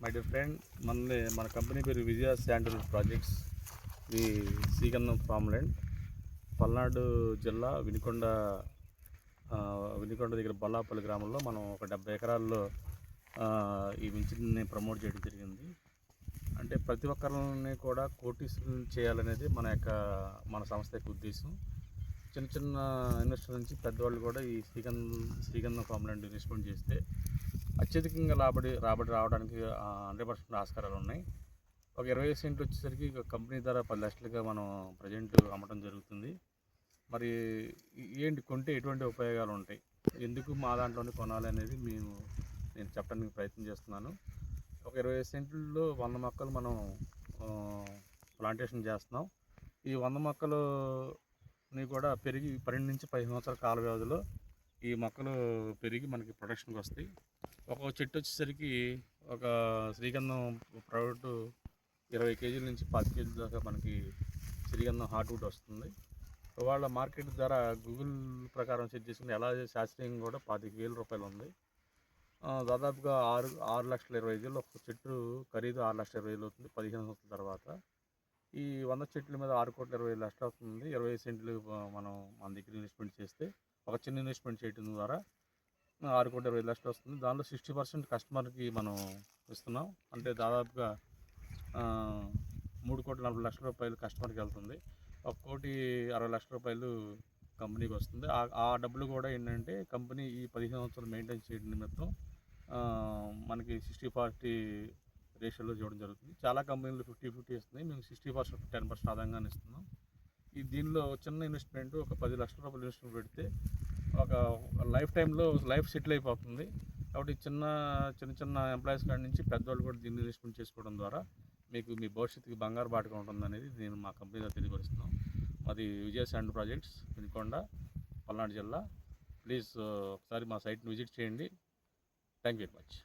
My dear friend, మన company పేరు విజయ sandal projects. ఇది శ్రీగంధం ఫామ్ ల్యాండ్, పల్నాడు జిల్లా వినికొండ దగ్గర బొల్లాపల్లి గ్రామంలో మనం ఒక 70 ఎకరాల్లో ఈ మిర్చిని ప్రమోట్ చేయడం జరిగింది. అంటే ప్రతి ఒక్కరిని కూడా కోటీశ్వరులను చేయాలనేది మన సంస్థ యొక్క ఉద్దేశం. చిన్న చిన్న ఇన్వెస్టర్ నుంచి పెద్దవాళ్ళు కూడా ఈ శ్రీగంధం ఫామ్ ల్యాండ్ ఇన్వెస్ట్మెంట్ చేస్తే అత్యధికంగా రాబడి రావడానికి 100% ఆస్కారాలు ఉన్నాయి. ఒక 20 సెంట్లు వచ్చేసరికి కంపెనీ ధర 10 లక్షలుగా మనం ప్రజెంట్ అమ్మటం జరుగుతుంది. మరి ఏంటి కొంటే ఎటువంటి ఉపయోగాలు ఉంటాయి, ఎందుకు మా దాంట్లోనే కొనాలి అనేది నేను చెప్పడానికి ప్రయత్నం చేస్తున్నాను. ఒక 20 సెంట్లలో 100 మొక్కలు మనం ప్లాంటేషన్ చేస్తున్నాం. ఈ 100 మొక్కలుని కూడా పెరిగి 12 నుంచి 15 సంవత్సరాల కాల వ్యవధిలో ఈ మొక్కలు పెరిగి మనకి ప్రొడక్షన్కి వస్తాయి. ఒక్కొక్క చెట్టు వచ్చేసరికి ఒక శ్రీగంధం ప్రోడక్ట్ 20 కేజీల నుంచి 10 కేజీల దాకా మనకి శ్రీగంధం హార్ట్వుడ్ వస్తుంది. వాళ్ళ మార్కెట్ ధర గూగుల్ ప్రకారం సెట్ చేసుకుని ఎలా శాస్త్రీయంగా కూడా 25,000 రూపాయలు ఉంది. దాదాపుగా 6,20,000 ఒక చెట్టు ఖరీదు 6,20,000 అవుతుంది 15 సంవత్సరాల తర్వాత. ఈ 100 చెట్ల మీద 6,20,00,000 అవుతుంది. 20 సెంట్లు మనం మన దగ్గర ఇన్వెస్ట్మెంట్ చేస్తే, ఒక చిన్న ఇన్వెస్ట్మెంట్ చేయడం ద్వారా 6,20,00,000 వస్తుంది. దానిలో 60% కస్టమర్కి మనం ఇస్తున్నాం. అంటే దాదాపుగా 3,40,00,000 రూపాయలు కస్టమర్కి వెళ్తుంది. 1,60,00,000 రూపాయలు కంపెనీకి వస్తుంది. ఆ డబ్బులు కూడా ఏంటంటే కంపెనీ ఈ 15 సంవత్సరాలు మెయింటైన్ చేయడం నిమిత్తం మనకి 60-40 రేషియోలో చూడడం జరుగుతుంది. చాలా కంపెనీలు 50-50 ఇస్తున్నాయి. మేము 60% 10% ఆదాయంగానే ఇస్తున్నాం. దీనిలో చిన్న ఇన్వెస్ట్మెంట్ ఒక 10 లక్షల రూపాయలు ఇన్వెస్ట్మెంట్ పెడితే ఒక లైఫ్ టైంలో లైఫ్ సెటిల్ అయిపోతుంది. కాబట్టి చిన్న ఎంప్లాయీస్ కాడి నుంచి పెద్దవాళ్ళు కూడా దీన్ని ఇన్వెస్ట్మెంట్ చేసుకోవడం ద్వారా మీ భవిష్యత్తుకి బంగారు బాటగా ఉంటుందనేది నేను మా కంపెనీలో తెలియపరుస్తున్నాం. మాది విజయ శాండ్ ప్రాజెక్ట్స్, వినుకొండ, పల్నాడు జిల్లా. ప్లీజ్ ఒకసారి మా సైట్ని విజిట్ చేయండి. Thank you very much.